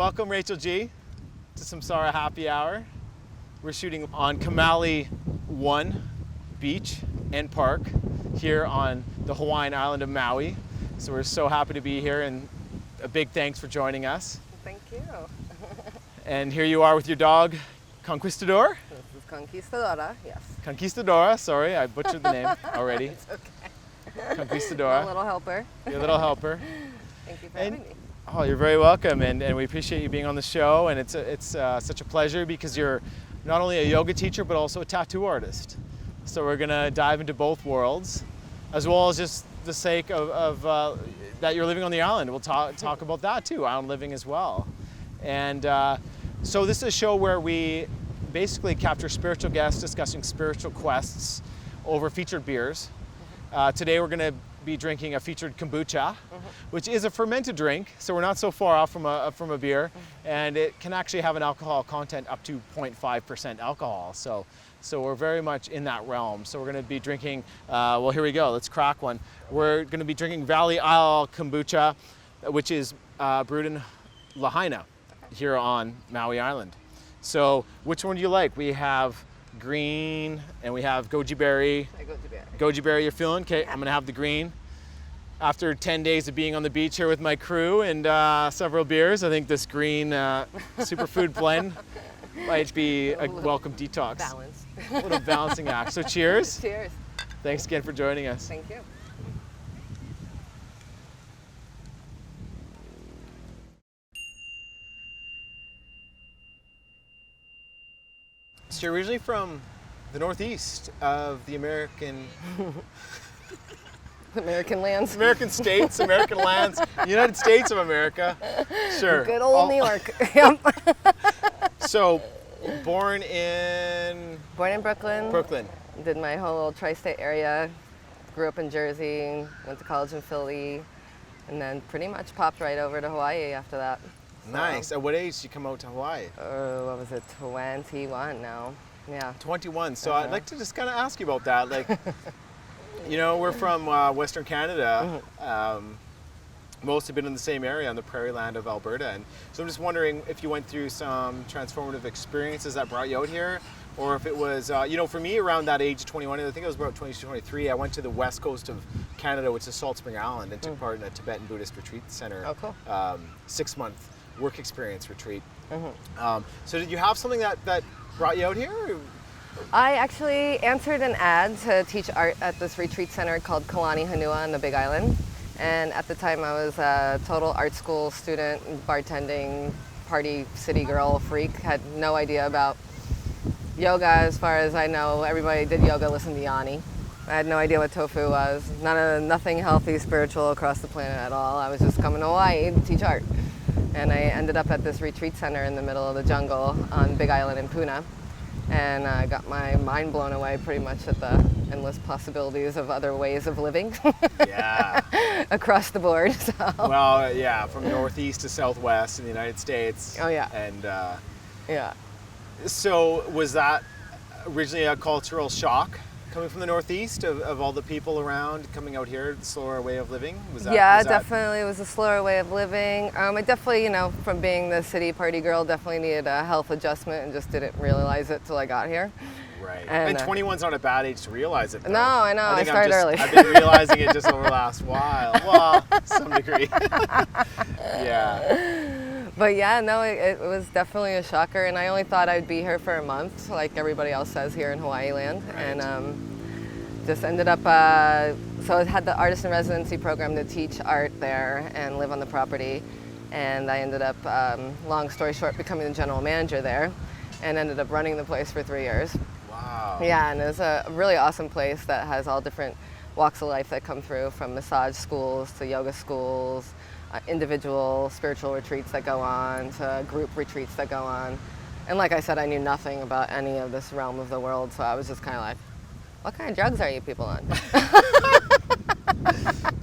Welcome, Rachel G, to Samsara Happy Hour. We're shooting on Kamali 1 Beach and Park here on the Hawaiian island of Maui. So we're so happy to be here, and a big thanks for joining us. Thank you. And here you are with your dog, Conquistadora? This is Conquistadora, yes. Conquistadora, sorry, I butchered the name already. It's okay. Conquistadora. My little helper. Your little helper. Thank you for having me. Oh, you're very welcome, and we appreciate you being on the show, and it's such a pleasure because you're not only a yoga teacher but also a tattoo artist. So we're gonna dive into both worlds, as well as just the sake of that you're living on the island. We'll talk about that too, island living as well. And so this is a show where we basically capture spiritual guests discussing spiritual quests over featured beers. Today we're gonna be drinking a featured kombucha, which is a fermented drink, so we're not so far off from a beer, and it can actually have an alcohol content up to 0.5% alcohol. So we're very much in that realm. So we're going to be drinking. Well, here we go. Let's crack one. We're going to be drinking Valley Isle Kombucha, which is brewed in Lahaina here on Maui Island. So which one do you like? We have green and we have goji berry. Goji berry. Goji berry, you're feeling? Okay, I'm gonna have the green. After 10 days of being on the beach here with my crew and several beers, I think this green superfood blend might be a welcome detox. Balance. A little balancing act. So cheers. Cheers. Thanks again for joining us. Thank you. So you're originally from the northeast of the American lands. American states, American lands, United States of America. Sure. Good old New York. Yep. So, born in Brooklyn. Brooklyn. Did my whole little tri-state area. Grew up in Jersey. Went to college in Philly, and then pretty much popped right over to Hawaii after that. So, Nice. At what age did you come out to Hawaii? what was it? 21 now. Yeah. 21. So I'd like to just kind of ask you about that. Like, you know, we're from Western Canada. Most have been in the same area on the prairie land of Alberta. And so I'm just wondering if you went through some transformative experiences that brought you out here, or if it was, you know, for me around that age of 21, I think I was about 22, 23, I went to the west coast of Canada, which is Salt Spring Island, and took part in a Tibetan Buddhist retreat center. Oh, cool. 6-month work experience retreat. So did you have something that brought you out here? I actually answered an ad to teach art at this retreat center called Kalani Hanua on the Big Island. And at the time I was a total art school student, bartending, party city girl freak, had no idea about yoga. As far as I know, everybody did yoga, listened to Yanni. I had no idea what tofu was. Nothing healthy, spiritual across the planet at all. I was just coming to Hawaii to teach art. And I ended up at this retreat center in the middle of the jungle on Big Island in Puna. And I got my mind blown away pretty much at the endless possibilities of other ways of living. Yeah. Across the board. So. Well, yeah, from northeast to southwest in the United States. Oh, yeah. And yeah. so was that originally a cultural shock coming from the northeast of all the people around coming out here, the slower way of living? Definitely. It was a slower way of living. I definitely, you know, from being the city party girl, definitely needed a health adjustment and just didn't realize it till I got here. Right. And 21's not a bad age to realize it, though. No, I know. I started early. I've been realizing it just over the last while. Well, some degree. Yeah. But yeah, no, it was definitely a shocker, and I only thought I'd be here for a month, like everybody else says here in Hawaii land, Right. And just ended up, so I had the artist in residency program to teach art there and live on the property, and I ended up, long story short, becoming the general manager there, and ended up running the place for 3 years. Wow. Yeah, and it's a really awesome place that has all different walks of life that come through, from massage schools to yoga schools, individual spiritual retreats that go on, to group retreats that go on. And like I said, I knew nothing about any of this realm of the world, so I was just kind of like, what kind of drugs are you people on?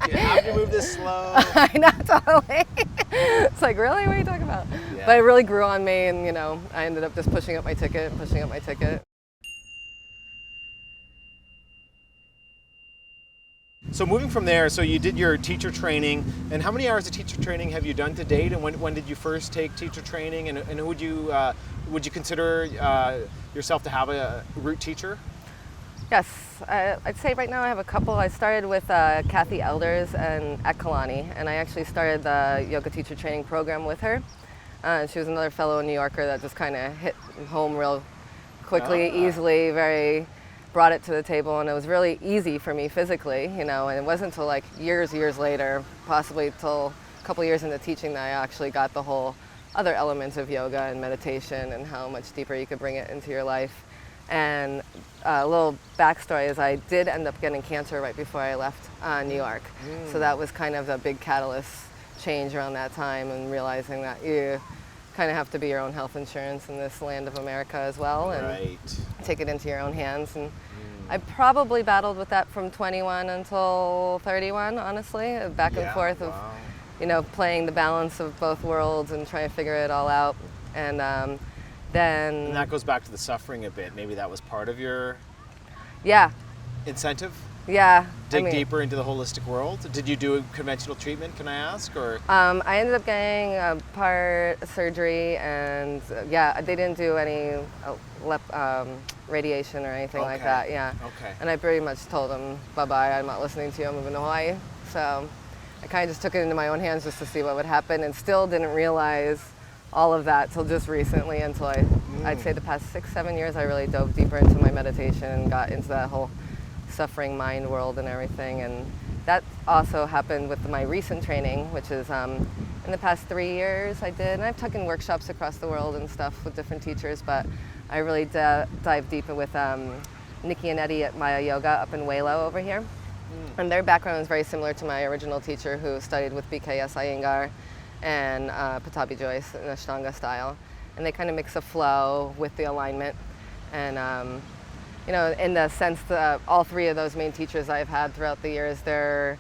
You have to move this slow. I know, totally. It's like, really? What are you talking about? Yeah. But it really grew on me, and you know, I ended up just pushing up my ticket. So moving from there, so you did your teacher training, and how many hours of teacher training have you done to date? And when did you first take teacher training? And who would you consider yourself to have a root teacher? Yes, I'd say right now I have a couple. I started with Kathy Elders at Kalani, and I actually started the yoga teacher training program with her. She was another fellow New Yorker that just kind of hit home real quickly, easily, brought it to the table, and it was really easy for me physically, and it wasn't until like years later, possibly till a couple years into teaching, that I actually got the whole other elements of yoga and meditation and how much deeper you could bring it into your life. And a little backstory is I did end up getting cancer right before I left New York. So that was kind of a big catalyst change around that time, and realizing that you kind of have to be your own health insurance in this land of America as well, and take it into your own hands. And I probably battled with that from 21 until 31, honestly, back and forth of, playing the balance of both worlds and trying to figure it all out. And then... And that goes back to the suffering a bit. Maybe that was part of your incentive? Yeah. Dig deeper into the holistic world? Did you do a conventional treatment, can I ask? Or I ended up getting a part surgery, and they didn't do any radiation or anything like that. And I pretty much told them, bye-bye, I'm not listening to you, I'm moving to Hawaii. So I kind of just took it into my own hands just to see what would happen, and still didn't realize all of that till just recently, until I'd say the past 6-7 years I really dove deeper into my meditation and got into that whole suffering mind world and everything. And that also happened with my recent training, which is in the past 3 years I did, and I've taken workshops across the world and stuff with different teachers, but I really dive deep with Nikki and Eddie at Maya Yoga up in Walo over here. And their background is very similar to my original teacher, who studied with BKS Iyengar and Patabi Joyce in Ashtanga style. And they kind of mix a flow with the alignment. And in the sense that all three of those main teachers I've had throughout the years, their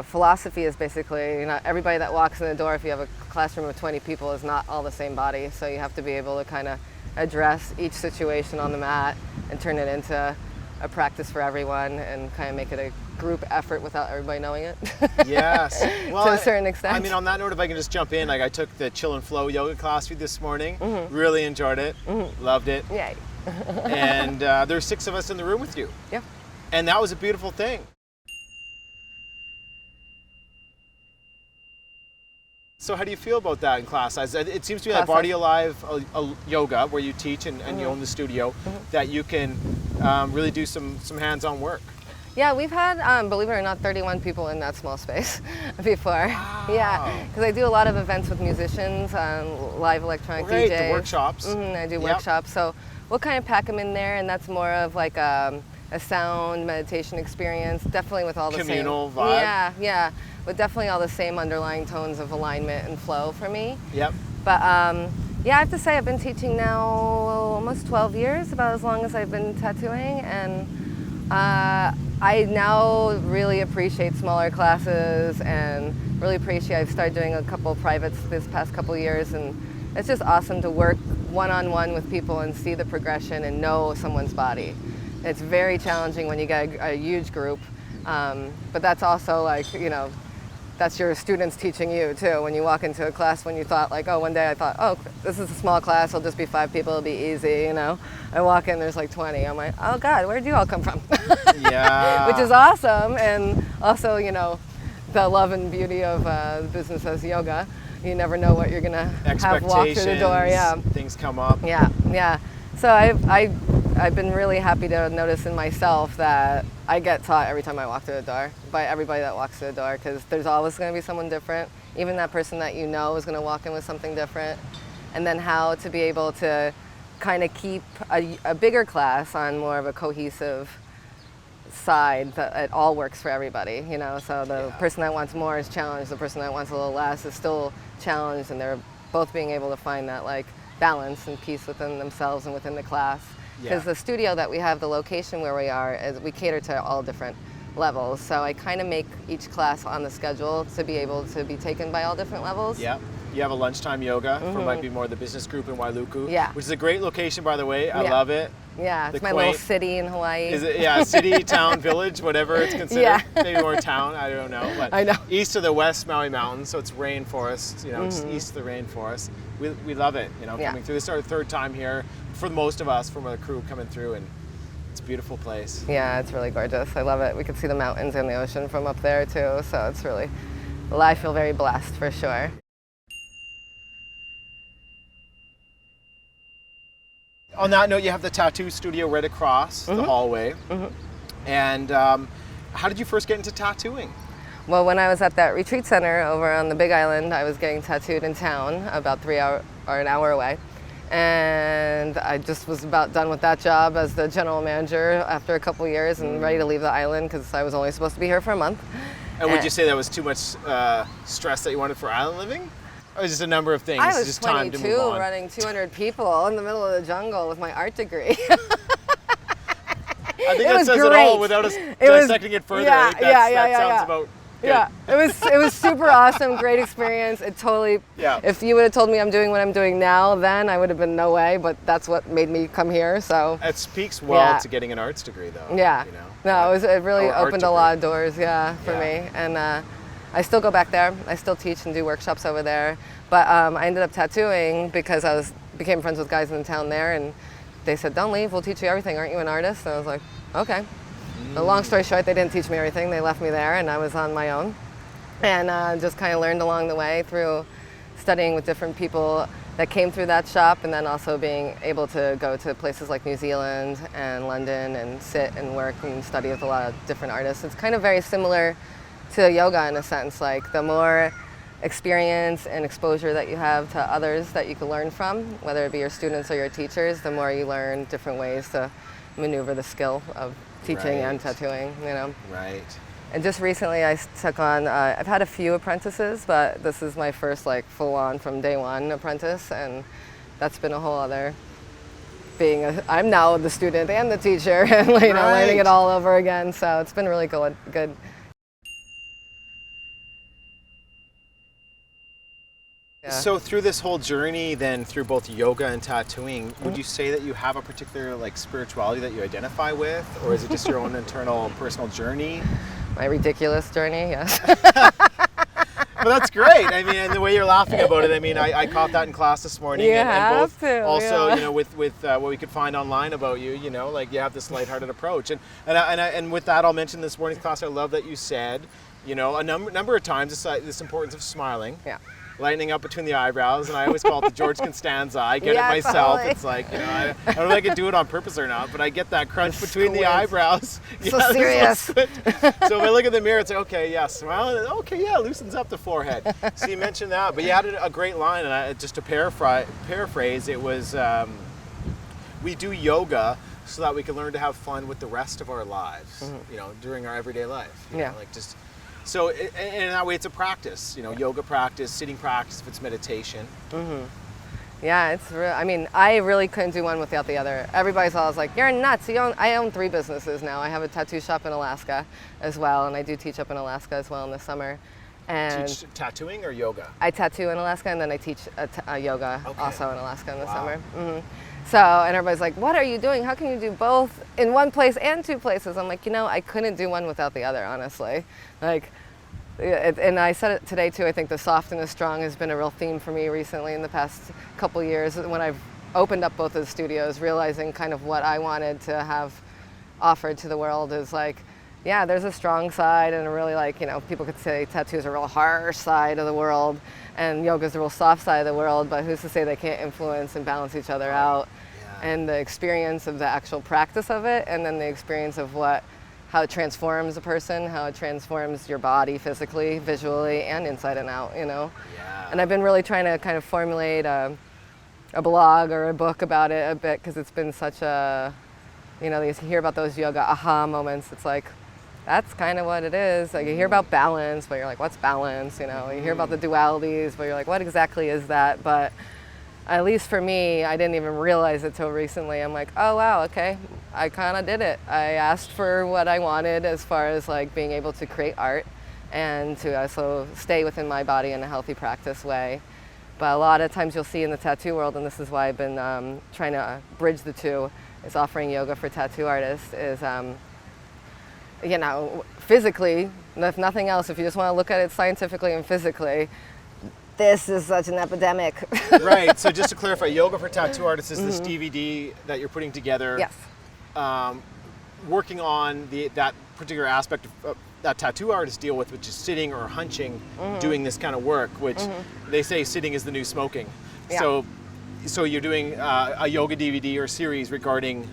philosophy is basically, everybody that walks in the door, if you have a classroom of 20 people, is not all the same body. So you have to be able to kind of address each situation on the mat and turn it into a practice for everyone, and kind of make it a group effort without everybody knowing it. Yes. Well, to a certain extent. I mean, on that note, if I can just jump in, I took the Chill and Flow yoga class with you this morning. Really enjoyed it. Loved it. Yay. And there's 6 of us in the room with you. Yeah. And that was a beautiful thing. So how do you feel about that in class? It seems to me like Body Alive yoga, where you teach and you own the studio, that you can really do some hands-on work. Yeah, we've had, believe it or not, 31 people in that small space before. Wow. Yeah, because I do a lot of events with musicians, live electronic DJs. The workshops. I do workshops, so we'll kind of pack them in there, and that's more of like a sound meditation experience, definitely with all the communal vibe. Yeah, with definitely all the same underlying tones of alignment and flow for me. Yep. But I have to say I've been teaching now almost 12 years, about as long as I've been tattooing, and I now really appreciate smaller classes, and really appreciate, I've started doing a couple privates this past couple years, and it's just awesome to work one-on-one with people and see the progression and know someone's body. It's very challenging when you get a huge group, but that's also like, that's your students teaching you too. When you walk into a class, when you thought like, one day I thought, this is a small class, it'll just be 5 people, it'll be easy, I walk in, there's like 20. I'm like, oh God, where'd you all come from? Yeah. Which is awesome, and also, the love and beauty of business as yoga. You never know what you're gonna have walk through the door. Yeah. Things come up. Yeah. So I've been really happy to notice in myself that I get taught every time I walk through the door by everybody that walks through the door, because there's always going to be someone different. Even that person that is going to walk in with something different. And then how to be able to kind of keep a bigger class on more of a cohesive side, that it all works for everybody, so the person that wants more is challenged, the person that wants a little less is still challenged, and they're both being able to find that like balance and peace within themselves and within the class. Because the studio that we have, the location where we are, is we cater to all different levels, so I kind of make each class on the schedule to be able to be taken by all different levels. You have a lunchtime yoga for might be more the business group in Wailuku, Yeah. which is a great location, by the way. I Yeah. love it. Yeah, it's The my little quaint- city in Hawaii. Is it, yeah, city, town, village, whatever it's considered. Yeah. Maybe more town, I don't know. But I know. east of the West Maui Mountains, so it's rainforest, you know, just east of the rainforest. We love it, you know, Yeah. coming through. This is our third time here for most of us, from the crew coming through, and it's a beautiful place. Yeah, it's really gorgeous. I love it. We can see the mountains and the ocean from up there too, so it's really, I feel very blessed for sure. On that note, you have the tattoo studio right across the hallway. And how did you first get into tattooing? Well, when I was at that retreat center over on the Big Island, I was getting tattooed in town, about an hour away. And I just was about done with that job as the general manager after a couple years and ready to leave the island because I was only supposed to be here for a month. And would you say that was too much stress that you wanted for island living? Or just a number of things? I was just time to 22, move on? running 200 people in the middle of the jungle with my art degree. I think It that was says it great. all without us It was- dissecting it further. yeah, I think that sounds yeah. about good. Yeah, it was super awesome, great experience. It totally, Yeah. if you would have told me I'm doing what I'm doing now, then I would have been no way, but that's what made me come here, so. It speaks well Yeah. to getting an arts degree, though. Yeah, You know? no, it really Or art opened a degree. lot of doors, for Yeah. me. And I still go back there. I still teach and do workshops over there. But I ended up tattooing because I became friends with guys in the town there, and they said, "Don't leave. We'll teach you everything. Aren't you an artist?" And I was like, "Okay." The long story short, they didn't teach me everything. They left me there, and I was on my own, and just kind of learned along the way through studying with different people that came through that shop, and then also being able to go to places like New Zealand and London and sit and work and study with a lot of different artists. It's kind of very similar to yoga in a sense. Like the more experience and exposure that you have to others that you can learn from, whether it be your students or your teachers, the more you learn different ways to maneuver the skill of teaching and Right. tattooing, you know. Right. And just recently I took on, I've had a few apprentices, but this is my first like full on from day one apprentice, and that's been a whole other I'm now the student and the teacher and you know, learning it all over again, so it's been really good. Yeah. So through this whole journey then, through both yoga and tattooing, would you say that you have a particular like spirituality that you identify with, or is it just your own internal personal journey? My ridiculous journey, yes. But that's great. I mean, and the way you're laughing about it, I mean, I caught that in class this morning. You and have both to, also, yeah. you know, with what we could find online about you, you know, like you have this lighthearted approach. And with that, I'll mention this morning's class, I love that you said, you know, a number of times this importance of smiling. Yeah. Lightening up between the eyebrows, and I always call it the George Costanza. I get Yeah, it myself. totally. It's like, you know, I don't know if I can do it on purpose or not, but I get that crunch between the squint. eyebrows. So this serious. little squint. So if I look in the mirror, it's like, okay, yeah, smile, and okay, yeah, loosens up the forehead. So you mentioned that, but you had a great line, and just to paraphrase, it was, we do yoga so that we can learn to have fun with the rest of our lives, you know, during our everyday life. You know, like just. So, and in that way, it's a practice, you know, yoga practice, sitting practice, if it's meditation. Yeah, it's real. I mean, I really couldn't do one without the other. Everybody's always like, "You're nuts." I own 3 businesses now. I have a tattoo shop in Alaska as well, and I do teach up in Alaska as well in the summer. And Teach tattooing or yoga? I tattoo in Alaska, and then I teach yoga also in Alaska in the Wow. summer. So, and everybody's like, "What are you doing? How can you do both in one place and 2 places?" I'm like, you know, I couldn't do one without the other, honestly. Like, and I said it today too, I think the soft and the strong has been a real theme for me recently in the past couple years when I've opened up both of the studios, realizing kind of what I wanted to have offered to the world is like, yeah, there's a strong side and a really like, you know, people could say tattoos are a real harsh side of the world and yoga's a real soft side of the world, but who's to say they can't influence and balance each other out? Yeah. And the experience of the actual practice of it, and then the experience of how it transforms a person, how it transforms your body physically, visually, and inside and out, you know? Yeah. And I've been really trying to kind of formulate a blog or a book about it a bit, because it's been such a, you know, you hear about those yoga aha moments. It's like, that's kind of what it is. Like you hear about balance, but you're like, what's balance? You know, you hear about the dualities, but you're like, what exactly is that? But at least for me, I didn't even realize it till recently. I'm like, oh wow, okay, I kind of did it. I asked for what I wanted as far as like being able to create art and to also stay within my body in a healthy practice way. But a lot of times you'll see in the tattoo world, and this is why I've been trying to bridge the two, is offering yoga for tattoo artists, is you know, physically, if nothing else, if you just want to look at it scientifically and physically, this is such an epidemic. Right, so just to clarify, Yoga for Tattoo Artists is this DVD that you're putting together. Yes. Working on that particular aspect of that tattoo artists deal with, which is sitting or hunching, doing this kind of work, which they say sitting is the new smoking. Yeah. So you're doing a yoga DVD or series regarding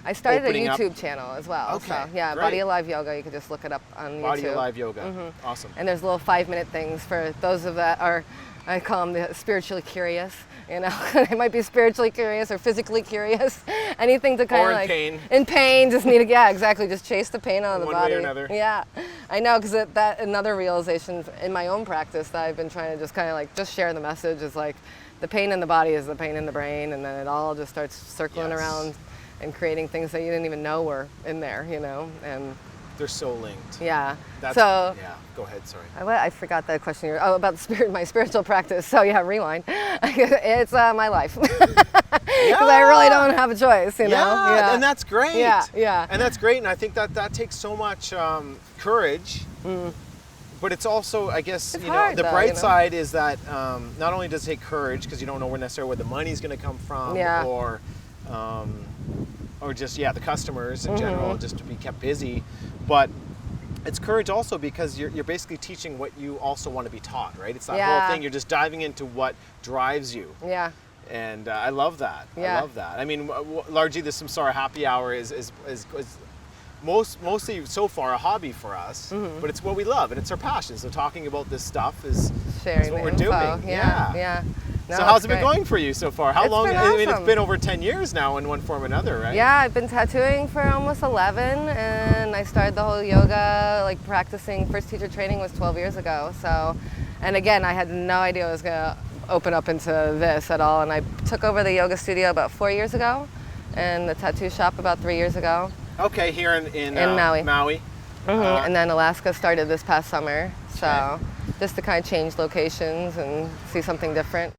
I started a opening YouTube up. channel as well. Okay, So yeah, great. Body Alive Yoga. You could just look it up on Body YouTube. Alive Yoga. Awesome. And there's little 5-minute things for those of that are, I call them the spiritually curious. You know, they might be spiritually curious or physically curious. Anything to kind Or of in like pain. in pain, just need to exactly, just chase the pain out of the One body. way or another. Yeah, I know, because that another realization in my own practice that I've been trying to just kind of like just share the message is like the pain in the body is the pain in the brain, and then it all just starts circling Yes. around and creating things that you didn't even know were in there, you know, and They're so linked. yeah. That's, So yeah, go ahead, sorry. I forgot that question. About my spiritual practice. So yeah, rewind. It's my life because I really don't have a choice, you know. Yeah, and that's great. Yeah, yeah. And that's great, and I think that takes so much courage. But it's also, I guess, It's you know, hard, the though, bright you know? side is that not only does it take courage, because you don't know necessarily where the money's going to come from, Yeah. or just the customers in general, just to be kept busy, but it's courage also because you're basically teaching what you also want to be taught, right? It's that Yeah. whole thing. You're just diving into what drives you. Yeah. And I love that. Yeah. I love that. I mean, largely the Samsara Happy Hour is mostly so far a hobby for us, but it's what we love and it's our passion. So talking about this stuff is Sharing what the we're info. doing. Yeah. No, So how's it's it been great. going for you so far? How It's long? been I mean, it's awesome. been over 10 years now in one form or another, right? Yeah, I've been tattooing for almost 11, and I started the whole yoga, like practicing. First teacher training was 12 years ago. So, and again, I had no idea I was gonna open up into this at all. And I took over the yoga studio about 4 years ago, and the tattoo shop about 3 years ago. Okay, here in Maui. Maui. And then Alaska started this past summer. So, Okay. just to kind of change locations and see something different.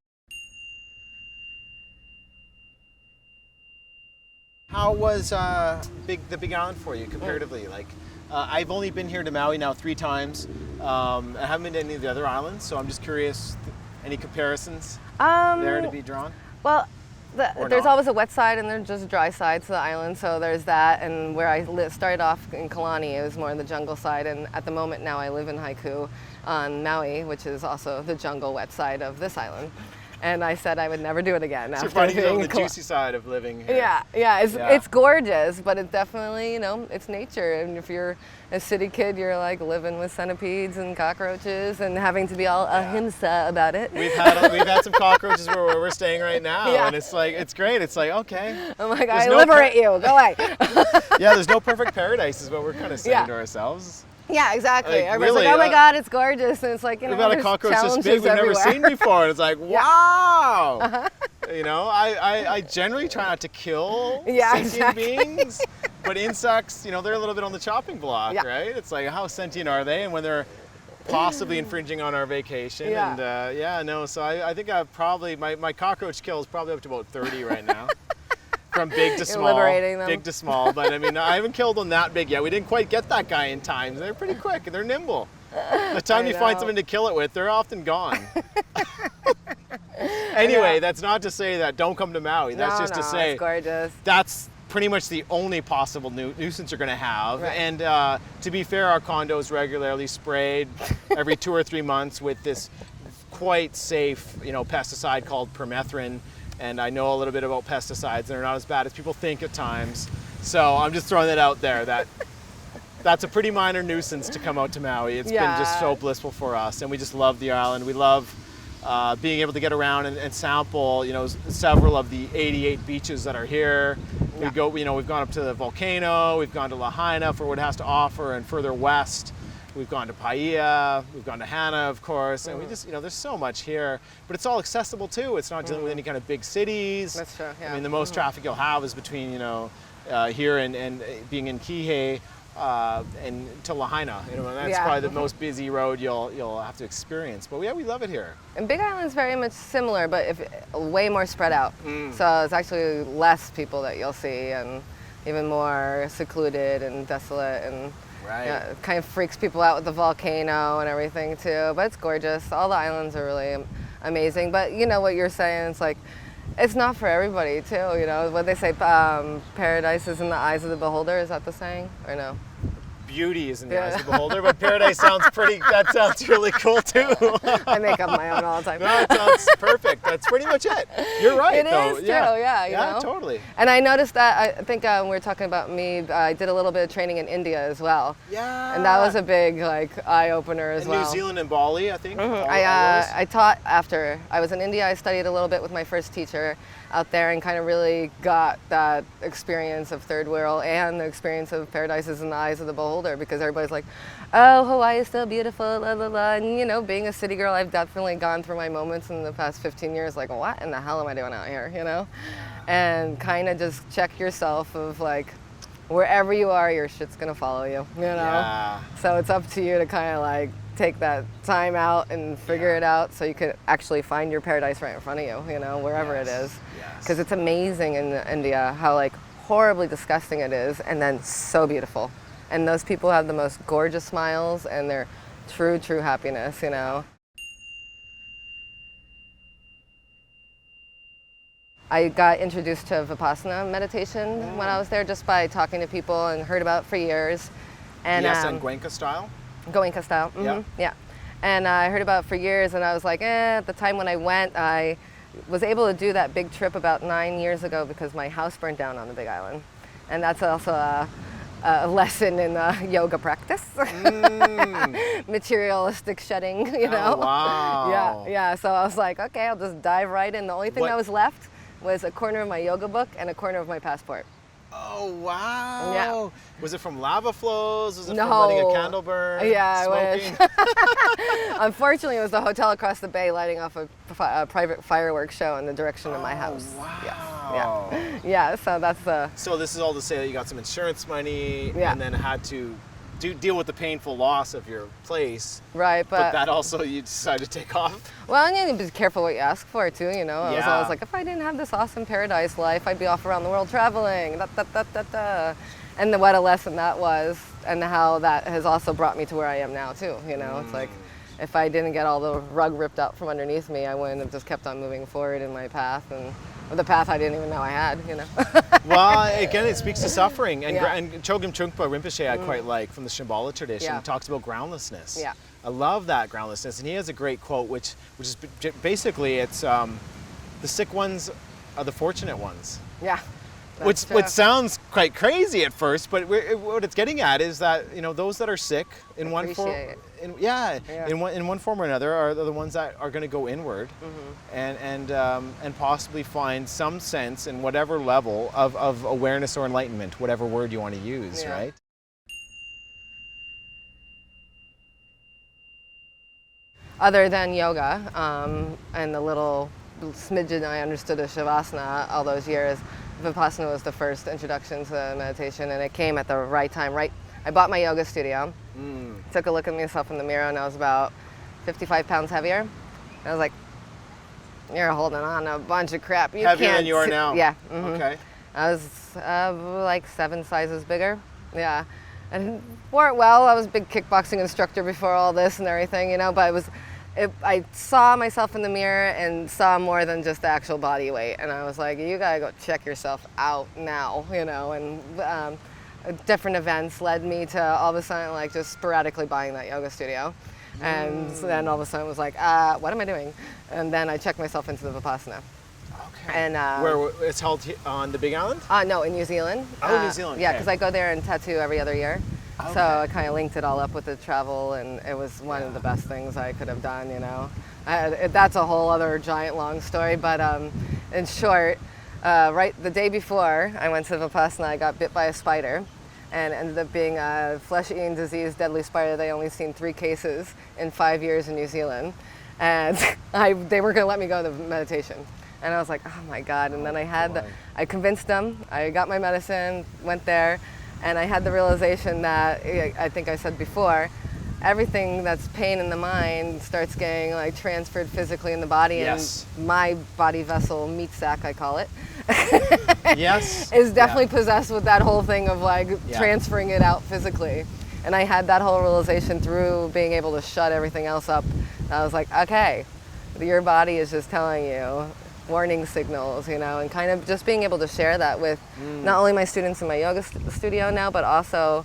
How was the Big Island for you comparatively? Like, I've only been here to Maui now 3 times. I haven't been to any of the other islands, so I'm just curious. Any comparisons there to be drawn? Well, Or there's not? always a wet side and there's just dry sides to the island, so there's that. And where I started off in Kalani, it was more the jungle side, and at the moment now I live in Haiku on Maui, which is also the jungle wet side of this island. And I said I would never do it again So after you're finding being on the in Kala- juicy side of living here. Yeah, Yeah. it's gorgeous, but it definitely, you know, it's nature. And if you're a city kid, you're like living with centipedes and cockroaches and having to be all ahimsa about it. We've had some cockroaches where we're staying right now, Yeah. and it's like it's great. It's like okay, I'm like, There's I no liberate you, go away. yeah. There's no perfect paradise, is what we're kind of saying Yeah. to ourselves. Yeah, exactly. Like, Everybody's really, like, oh my God, it's gorgeous. And it's like, you know, We've had a there's cockroach this challenges big we've never everywhere. seen before, and it's like Yeah. wow. You know, I generally try not to kill Yeah, sentient exactly. beings, but insects, you know, they're a little bit on the chopping block, Yeah. right? It's like how sentient are they, and when they're possibly infringing on our vacation, Yeah. and so I think I've probably my cockroach kill is probably up to about 30 right now. From big to You're small, liberating them. big to small, but I mean, I haven't killed one that big yet. We didn't quite get that guy in time. They're pretty quick and they're nimble. The time I you find know. something to kill it with, they're often gone. Anyway, that's not to say that don't come to Maui. That's just to say it's gorgeous. that's pretty much the only possible nuisance you're going to have. Right. And to be fair, our condo is regularly sprayed every 2 or 3 months with this quite safe, you know, pesticide called permethrin. And I know a little bit about pesticides, and they're not as bad as people think at times. So I'm just throwing that out there. That's a pretty minor nuisance to come out to Maui. It's been just so blissful for us, and we just love the island. We love being able to get around and sample, you know, several of the 88 beaches that are here. We go, you know, we've gone up to the volcano, we've gone to Lahaina for what it has to offer, and further west, we've gone to Paia, we've gone to Hana, of course, and we just, you know, there's so much here, but it's all accessible too. It's not dealing with any kind of big cities. That's true, yeah. I mean, the most traffic you'll have is between, you know, here and being in Kihei, and to Lahaina. You know, and that's Yeah. probably the most busy road you'll have to experience. But yeah, we love it here. And Big Island's very much similar, but way more spread out. So it's actually less people that you'll see, and even more secluded and desolate, and Right. yeah, it kind of freaks people out with the volcano and everything too. But it's gorgeous. All the islands are really amazing. But you know what you're saying? It's like, it's not for everybody too. You know what they say? Paradise is in the eyes of the beholder. Is that the saying, or no? Beauty is in the eyes of the beholder, but paradise sounds that sounds really cool too. I make up my own all the time. No, it sounds perfect. That's pretty much it. You're right, It though. is true, yeah, you know? Totally. And I noticed that, I think we were talking about me, I did a little bit of training in India as well. Yeah. And that was a big eye-opener as in well. New Zealand and Bali, I think. I taught after. I was in India, I studied a little bit with my first teacher out there and kind of really got that experience of third world and the experience of paradise is in the eyes of the beholder, because everybody's like, oh, Hawaii is so beautiful, la la la. And you know, being a city girl, I've definitely gone through my moments in the past 15 years like, what in the hell am I doing out here, you know? And kind of just check yourself of like, wherever you are, your shit's gonna follow you, you know? Yeah. So it's up to you to kind of like take that time out and figure it out so you could actually find your paradise right in front of you, you know, wherever it is. Because it's amazing in India how like horribly disgusting it is, and then so beautiful. And those people have the most gorgeous smiles and their true happiness, you know. I got introduced to Vipassana meditation when I was there just by talking to people and heard about it for years. And Yes, and Cuenca style? Goenka style. Yeah. And I heard about it for years, and I was like, at the time when I went, I was able to do that big trip about 9 years ago because my house burned down on the Big Island. And that's also a lesson in yoga practice. Materialistic shedding, you know? Oh, wow. Yeah. So I was like, okay, I'll just dive right in. The only thing that was left was a corner of my yoga book and a corner of my passport. Oh, wow. Yeah. Was it from lava flows? Was it from letting a candle burn? Yeah, smoking? I wish. Unfortunately, it was the hotel across the bay lighting off a private fireworks show in the direction of my house. Wow. Yeah, so that's the... So this is all to say that you got some insurance money Yeah. and then had to deal with the painful loss of your place. Right, But that also you decided to take off? Well, you need to be careful what you ask for, too, you know? I was Yeah. always like, if I didn't have this awesome paradise life, I'd be off around the world traveling, And what a lesson that was, and how that has also brought me to where I am now, too, you know? It's like, if I didn't get all the rug ripped out from underneath me, I wouldn't have just kept on moving forward in my path, and the path I didn't even know I had, you know? Well, again, it speaks to suffering. And, Yeah. and Chogyam Trungpa Rinpoche, I quite like, from the Shambhala tradition, Yeah. talks about groundlessness. Yeah. I love that groundlessness. And he has a great quote, which is basically, it's the sick ones are the fortunate ones. Yeah. Which sounds quite crazy at first, but what it's getting at is that, you know, those that are sick in one form, Appreciate it. in one form or another are the ones that are going to go inward, and possibly find some sense in whatever level of awareness or enlightenment, whatever word you want to use, Yeah. right? Other than yoga and the little smidgen I understood of Shavasana all those years, Vipassana was the first introduction to meditation, and it came at the right time. I bought my yoga studio, took a look at myself in the mirror, and I was about 55 pounds heavier. And I was like, you're holding on to a bunch of crap. You Heavier can't than you are now? Yeah. Okay. I was like 7 sizes bigger. Yeah. And wore it well. I was a big kickboxing instructor before all this and everything, you know, but I saw myself in the mirror and saw more than just the actual body weight. And I was like, you gotta go check yourself out now, you know. And different events led me to all of a sudden like just sporadically buying that yoga studio. And so then all of a sudden it was like, what am I doing? And then I checked myself into the Vipassana. Okay. And where it's held on the Big Island? no, in New Zealand. Oh, New Zealand. Yeah, okay. because I go there and tattoo every other year. Okay. So I kind of linked it all up with the travel, and it was one of the best things I could have done, you know. That's a whole other giant long story, but in short, right the day before I went to Vipassana, I got bit by a spider, and ended up being a flesh-eating disease, deadly spider. They only seen 3 cases in 5 years in New Zealand, and they were going to let me go to meditation. And I was like, oh my God. And then I convinced them. I got my medicine, went there, And I had the realization that, I think I said before, everything that's pain in the mind starts getting like transferred physically in the body. Yes. And my body vessel, meat sack I call it, Yes. is definitely possessed with that whole thing of like Yeah. transferring it out physically. And I had that whole realization through being able to shut everything else up. And I was like, okay, your body is just telling you warning signals, you know, and kind of just being able to share that with not only my students in my yoga studio now, but also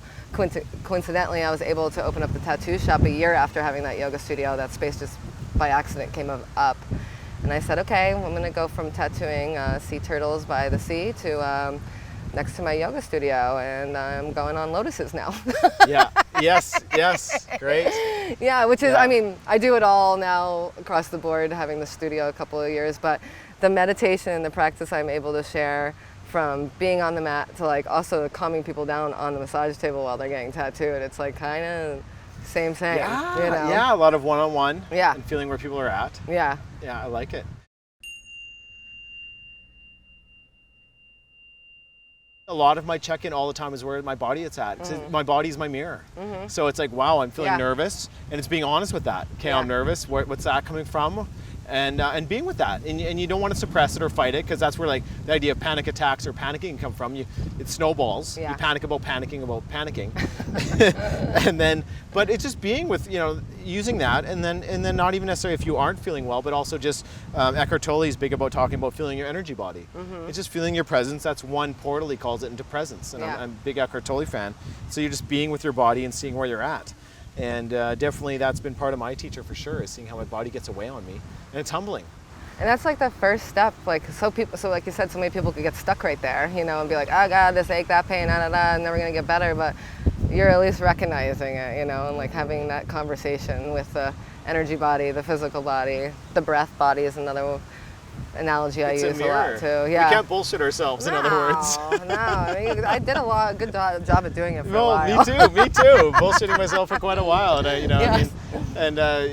coincidentally, I was able to open up the tattoo shop a year after having that yoga studio. That space just by accident came up. And I said, okay, I'm going to go from tattooing sea turtles by the sea to next to my yoga studio, and I'm going on lotuses now. Yeah. Yes. Great. Yeah, which is, Yeah. I mean, I do it all now across the board, having the studio a couple of years, but the meditation and the practice I'm able to share, from being on the mat to like also calming people down on the massage table while they're getting tattooed, it's like kind of same thing. Yeah. You know? Yeah. A lot of one-on-one. Yeah. And feeling where people are at. Yeah. Yeah, I like it. A lot of my check-in all the time is where my body is at. My body's my mirror. So it's like, wow, I'm feeling Yeah. nervous, and it's being honest with that. Okay, Yeah. I'm nervous. What's that coming from? And being with that, and you don't want to suppress it or fight it, because that's where like the idea of panic attacks or panicking come from. It snowballs. Yeah. You panic about panicking, and then, but it's just being with, you know, using that, and then not even necessarily if you aren't feeling well, but also just Eckhart Tolle is big about talking about feeling your energy body. It's just feeling your presence. That's one portal, he calls it, into presence, and Yeah. I'm a big Eckhart Tolle fan. So you're just being with your body and seeing where you're at. And definitely that's been part of my teacher for sure, is seeing how my body gets away on me, and it's humbling. And that's like the first step. Like so like you said, so many people could get stuck right there, you know, and be like, oh God, this ache, that pain, I'm never gonna get better. But you're at least recognizing it, you know, and like having that conversation with the energy body, the physical body, the breath body is another analogy I It's use a a lot mirror. too. Yeah. We can't bullshit ourselves, in other words. No, I mean, I did a good job at doing it for a No, while. me too. Bullshitting myself for quite a while, and Yes.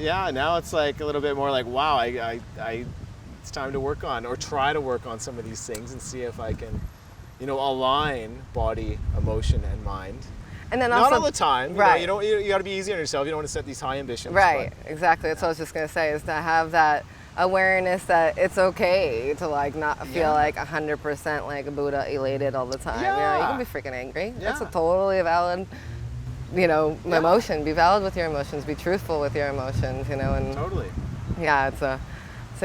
yeah, now it's like a little bit more like, wow, it's time to work on, or try to work on some of these things and see if I can, you know, align body, emotion, and mind. And then Not also, all the time, right? You know, you got to be easy on yourself. You don't want to set these high ambitions. Right, exactly. That's what I was just gonna say, is to have that awareness that it's okay to like not feel Yeah. like 100% like Buddha elated all the time. You know, you Yeah. can be freaking angry. That's a Yeah. totally valid, you know, Yeah. emotion. Be valid with your emotions. Be truthful with your emotions. You know, and Totally. yeah, it's an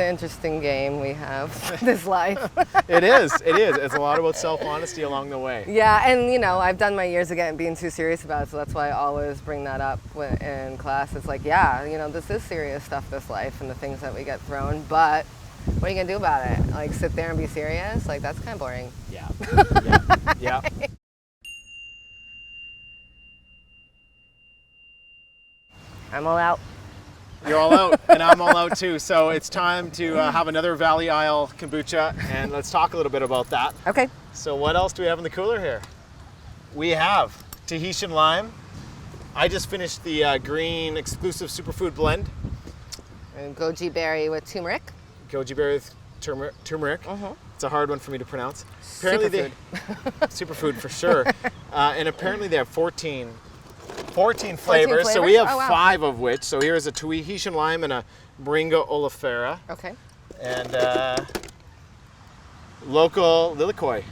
interesting game we have this life. It is. It's a lot about self-honesty along the way. Yeah, and you know, I've done my years of being too serious about it, so that's why I always bring that up in class. It's like, yeah, you know, this is serious stuff, this life, and the things that we get thrown, but what are you gonna do about it? Like, sit there and be serious? Like, that's kind of boring. Yeah. Yeah. I'm all out. You're all out, and I'm all out too. So it's time to have another Valley Isle kombucha, and let's talk a little bit about that. Okay. So what else do we have in the cooler here? We have Tahitian lime. I just finished the green exclusive superfood blend. And goji berry with turmeric. Goji berry with turmeric. It's a hard one for me to pronounce. Superfood. Superfood for sure. And apparently they have 14 flavors. 14 So we have Oh, wow. 5 of which. So here's a Tahitian lime and a Moringa oleifera. Okay. And local lilikoi,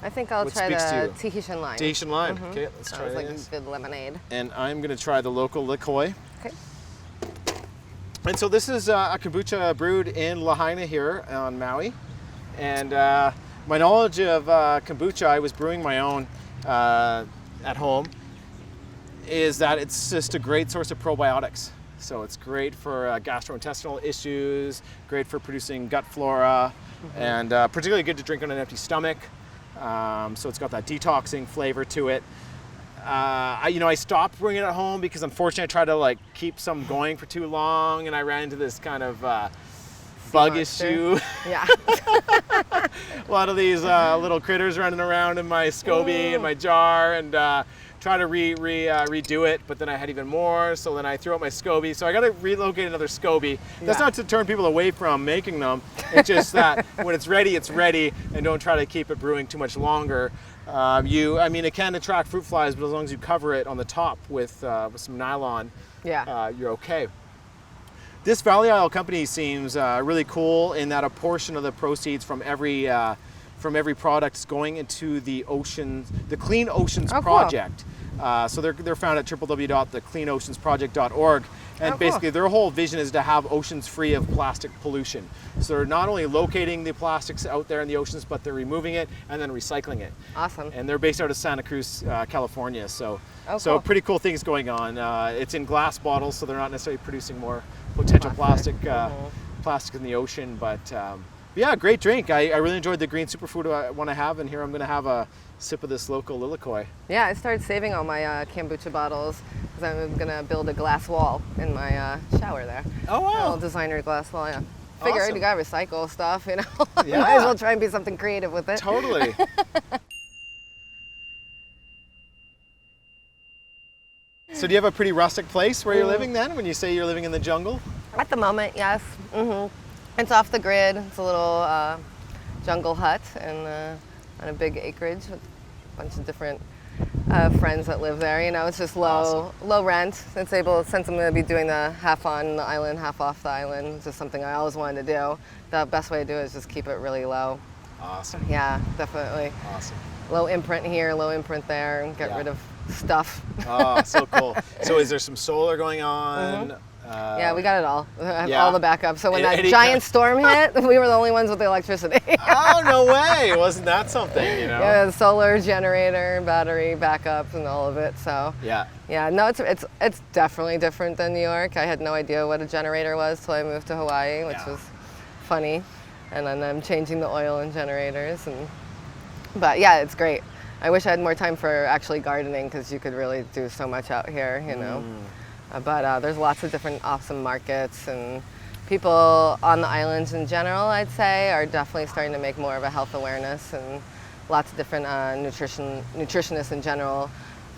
I think I'll What try speaks to the you? Tahitian lime. Tahitian lime. Okay, let's try Sounds like this. good lemonade. And I'm gonna try the local lilikoi. Okay. And so this is a kombucha brewed in Lahaina here on Maui. And my knowledge of kombucha, I was brewing my own at home, is that it's just a great source of probiotics. So it's great for gastrointestinal issues, great for producing gut flora, and particularly good to drink on an empty stomach. So it's got that detoxing flavor to it. I stopped brewing it at home because unfortunately I tried to like keep some going for too long, and I ran into this kind of bug monster. issue. Yeah. A lot of these little critters running around in my SCOBY and my jar, and try to redo it, but then I had even more, so then I threw out my SCOBY. So I got to relocate another SCOBY. That's not to turn people away from making them. It's just that when it's ready, and don't try to keep it brewing too much longer. It can attract fruit flies, but as long as you cover it on the top with some nylon, you're okay. This Valley Isle company seems really cool in that a portion of the proceeds from every product is going into the Clean Oceans Project. Cool. So they're found at www.thecleanoceansproject.org, and basically their whole vision is to have oceans free of plastic pollution. So they're not only locating the plastics out there in the oceans, but they're removing it and then recycling it. Awesome. And they're based out of Santa Cruz, California. So cool. Pretty cool things going on. It's in glass bottles, so they're not necessarily producing more potential plastic in the ocean, but yeah, great drink. I really enjoyed the green superfood I want to have, and here I'm going to have a sip of this local Lilikoi. Yeah, I started saving all my kombucha bottles because I'm going to build a glass wall in my shower there. Oh, wow. A little designer glass wall, yeah. Figured Awesome. You got to recycle stuff, you know. Yeah. Might as well try and be something creative with it. Totally. So do you have a pretty rustic place where you're living then, when you say you're living in the jungle? At the moment, yes. It's off the grid. It's a little jungle hut and on a big acreage with a bunch of different friends that live there. You know, it's just low rent. Since I'm going to be doing the half on the island, half off the island. It's just something I always wanted to do. The best way to do it is just keep it really low. Awesome. Yeah, definitely. Awesome. Low imprint here, low imprint there, and get rid of stuff. Oh, so cool. So is there some solar going on? Yeah, we got it all. I have all the backup. So when that Any giant storm hit, we were the only ones with the electricity. Oh, no way. Wasn't that something, you know? Yeah, the solar generator, battery backup, and all of it. So Yeah. No, it's definitely different than New York. I had no idea what a generator was till I moved to Hawaii, which was funny. And then I'm changing the oil in generators. But yeah, it's great. I wish I had more time for actually gardening, because you could really do so much out here, you know. But there's lots of different awesome markets, and people on the islands in general, I'd say, are definitely starting to make more of a health awareness, and lots of different nutritionists in general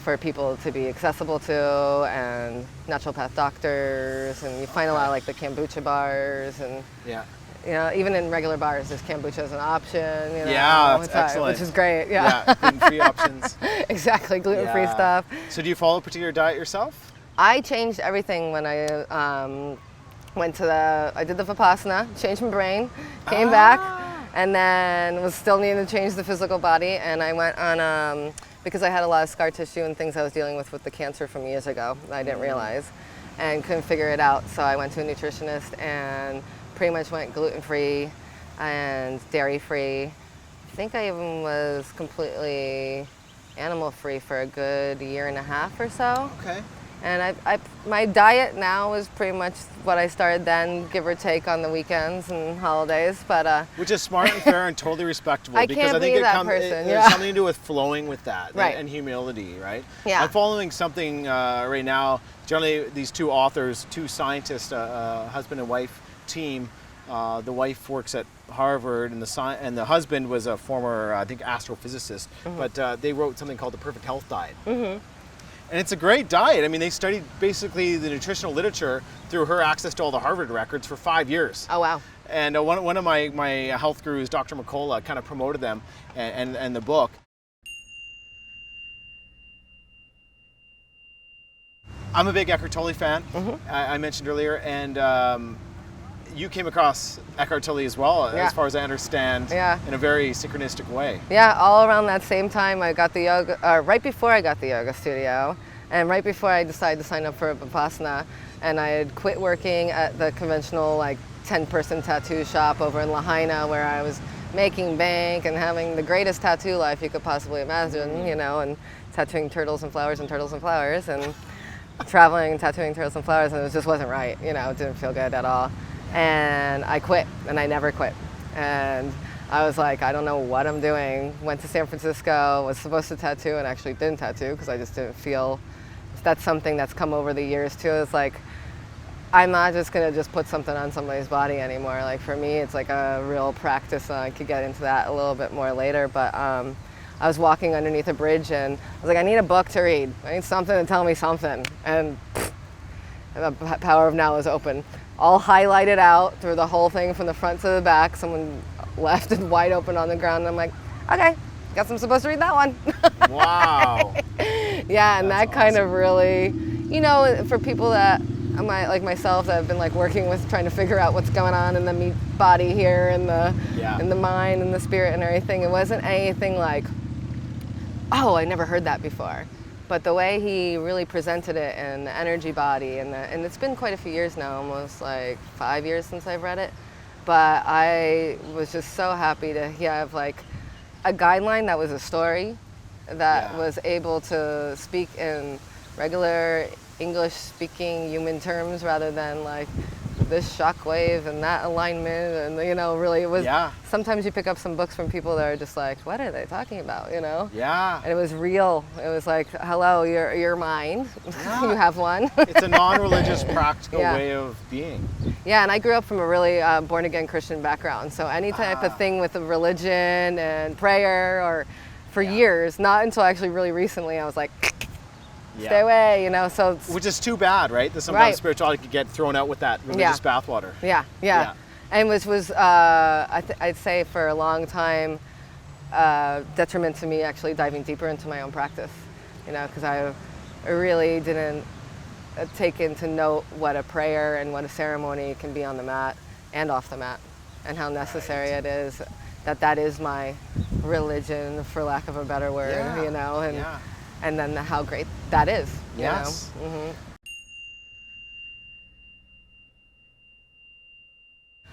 for people to be accessible to, and naturopath doctors, and you find a lot of like the kombucha bars, and you know, even in regular bars, there's kombucha as an option. You know, that's excellent. Which is great. Yeah, gluten-free options. Exactly, gluten-free stuff. So do you follow a particular diet yourself? I changed everything when I I did the Vipassana, changed my brain, came back, and then was still needing to change the physical body, and I went on, because I had a lot of scar tissue and things I was dealing with the cancer from years ago that I didn't realize, and couldn't figure it out, so I went to a nutritionist and pretty much went gluten-free and dairy-free. I think I even was completely animal-free for a good year and a half or so. Okay. And my diet now is pretty much what I started then, give or take on the weekends and holidays. But which is smart and fair and totally respectable. I because can't I think be that person. There's something to do with flowing with that, right. and humility, right? Yeah. I'm following something right now. Generally, these two authors, two scientists, husband and wife team. The wife works at Harvard, and the husband was a former, I think, astrophysicist. But they wrote something called the Perfect Health Diet. And it's a great diet. I mean, they studied basically the nutritional literature through her access to all the Harvard records for 5 years. Oh, wow. And one of my health gurus, Dr. McCullough, kind of promoted them and the book. I'm a big Eckhart Tolle fan, I mentioned earlier, and you came across Eckhart Tolle as well, as far as I understand, in a very synchronistic way. Yeah, all around that same time I got the yoga, right before I got the yoga studio, and right before I decided to sign up for a Vipassana, and I had quit working at the conventional like 10-person tattoo shop over in Lahaina, where I was making bank and having the greatest tattoo life you could possibly imagine, you know, and tattooing turtles and flowers and turtles and flowers, and traveling and tattooing turtles and flowers, and it just wasn't right, you know, it didn't feel good at all. And I quit, and I never quit. And I was like, I don't know what I'm doing. Went to San Francisco, was supposed to tattoo, and actually didn't tattoo because I just didn't feel, that's something that's come over the years too. It's like, I'm not just gonna just put something on somebody's body anymore. Like for me, it's like a real practice, and I could get into that a little bit more later. But I was walking underneath a bridge and I was like, I need a book to read. I need something to tell me something. And the Power of Now is open. All highlighted out through the whole thing from the front to the back. Someone left it wide open on the ground. And I'm like, okay, guess I'm supposed to read that one. Wow. Yeah, and That's that kind awesome. of really, for people that, like myself, that have been like working with trying to figure out what's going on in the body here and in the mind and the spirit and everything, it wasn't anything like, oh, I never heard that before. But the way he really presented it and the energy body and it's been quite a few years now, almost like 5 years since I've read it. But I was just so happy to have like a guideline that was a story that was able to speak in regular English-speaking human terms rather than like this shockwave and that alignment and really it was. Sometimes you pick up some books from people that are just like, what are they talking about? Yeah. And it was real. It was like, hello, your mind. Yeah. You have one. It's a non-religious, practical way of being. Yeah, and I grew up from a really born-again Christian background, so any type of thing with the religion and prayer or for years, not until actually really recently, I was like, stay away, so which is too bad, right? That sometimes spirituality could get thrown out with that religious bathwater. Yeah. And which was I'd say for a long time detriment to me actually diving deeper into my own practice, because I really didn't take into note what a prayer and what a ceremony can be on the mat and off the mat, and how necessary it is that is my religion, for lack of a better word, and then how great that is. Yes.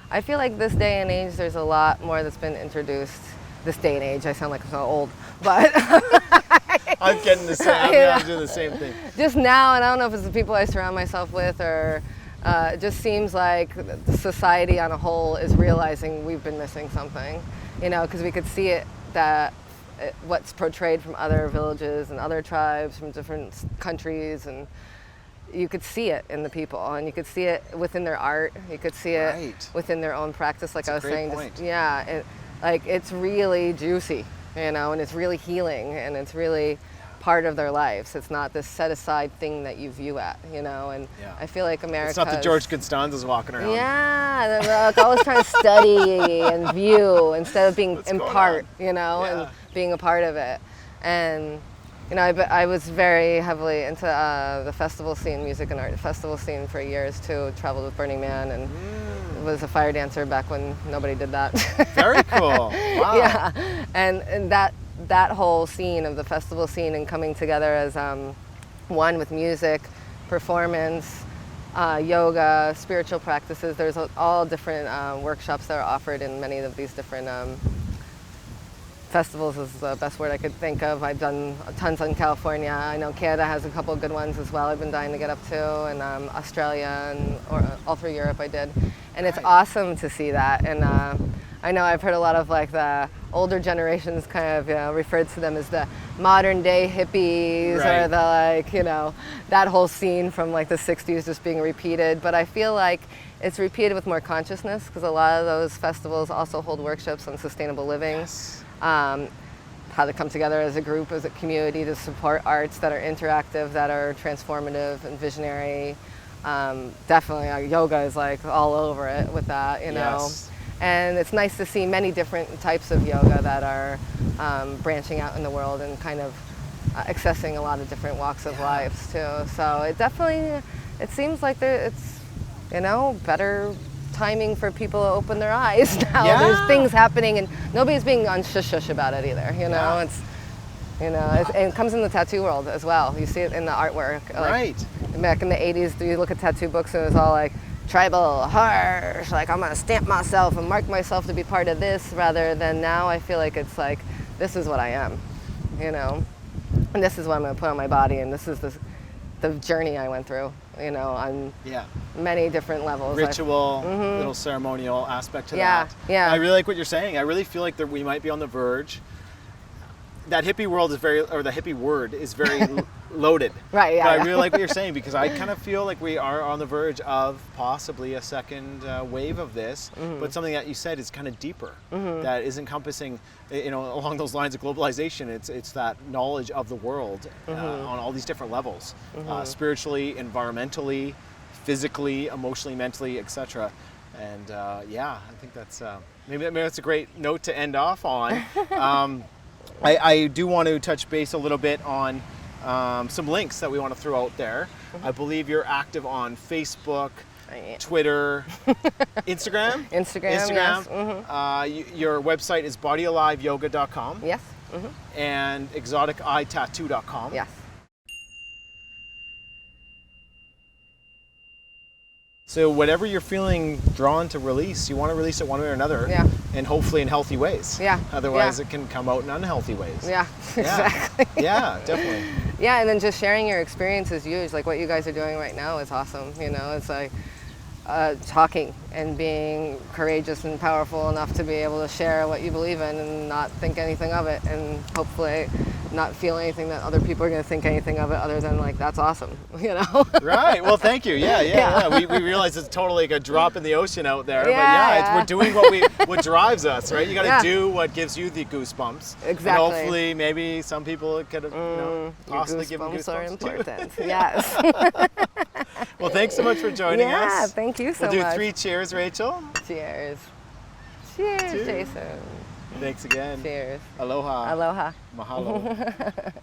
I feel like this day and age, there's a lot more that's been introduced. This day and age, I sound like I'm so old, but I'm getting the same. I'm doing the same thing. Just now, and I don't know if it's the people I surround myself with, or it just seems like the society on a whole is realizing we've been missing something. Because we could see it what's portrayed from other villages and other tribes from different countries, and you could see it in the people, and you could see it within their art. You could see it within their own practice, like I was saying. It's really juicy, and it's really healing, and it's really part of their lives. It's not this set aside thing that you view at, and I feel like America. It's not the George Constanza's walking around. Yeah, they're like always trying to study and view instead of being in part, and being a part of it. And I was very heavily into the festival scene, music and art festival scene for years too. Traveled with Burning Man and was a fire dancer back when nobody did that. Very cool. Wow. Yeah, and that whole scene of the festival scene and coming together as one with music, performance, yoga, spiritual practices. There's all different workshops that are offered in many of these different festivals is the best word I could think of. I've done tons in California. I know Canada has a couple of good ones as well. I've been dying to get up to, and Australia and all through Europe I did. And it's awesome to see that. And I know I've heard a lot of like the older generations kind of referred to them as the modern day hippies or the that whole scene from like the 60s just being repeated. But I feel like it's repeated with more consciousness, because a lot of those festivals also hold workshops on sustainable living. How to come together as a group, as a community to support arts that are interactive, that are transformative and visionary. Definitely yoga is like all over it with that, And it's nice to see many different types of yoga that are branching out in the world and kind of accessing a lot of different walks of lives too. So it seems like it's better timing for people to open their eyes now. There's things happening and nobody's being on shush about it either. It's and it comes in the tattoo world as well. You see it in the artwork. Back in the 80s, you look at tattoo books and it was all like tribal, harsh, like I'm gonna stamp myself and mark myself to be part of this, rather than now I feel like it's like, this is what I am, and this is what I'm gonna put on my body, and this is the journey I went through, on many different levels. Ritual, little ceremonial aspect to that. Yeah. I really like what you're saying. I really feel like that we might be on the verge. That hippie world is the hippie word is very loaded. Right, yeah, But I yeah. really like what you're saying, because I kind of feel like we are on the verge of possibly a second wave of this, but something that you said is kind of deeper, that is encompassing, along those lines of globalization. It's that knowledge of the world on all these different levels, spiritually, environmentally, physically, emotionally, mentally, etc. And I think that's maybe that's a great note to end off on. I do want to touch base a little bit on some links that we want to throw out there. I believe you're active on Facebook, Twitter, Instagram. Instagram. Yes. Your website is bodyaliveyoga.com. Yes. And exoticeyetattoo.com. Yes. So whatever you're feeling drawn to release, you want to release it one way or another, Yeah. and hopefully in healthy ways. Yeah. Otherwise, Yeah. it can come out in unhealthy ways. Yeah. Exactly. Yeah, definitely. Yeah, and then just sharing your experience is huge. Like what you guys are doing right now is awesome. It's like talking and being courageous and powerful enough to be able to share what you believe in and not think anything of it, and hopefully not feel anything that other people are going to think anything of it other than like, that's awesome, Right. Well, thank you. Yeah. We realize it's totally like a drop in the ocean out there. Yeah, but we're doing what drives us, right? You got to Yeah. do what gives you the goosebumps. Exactly. And hopefully maybe some people could have possibly given goosebumps are goosebumps too. important. Yes. Well, thanks so much for joining us. Yeah, thank you so We'll do much. 3 cheers, Rachel. Cheers. Cheers, Cheers. Jason. Thanks again. Cheers. Aloha. Aloha. Mahalo.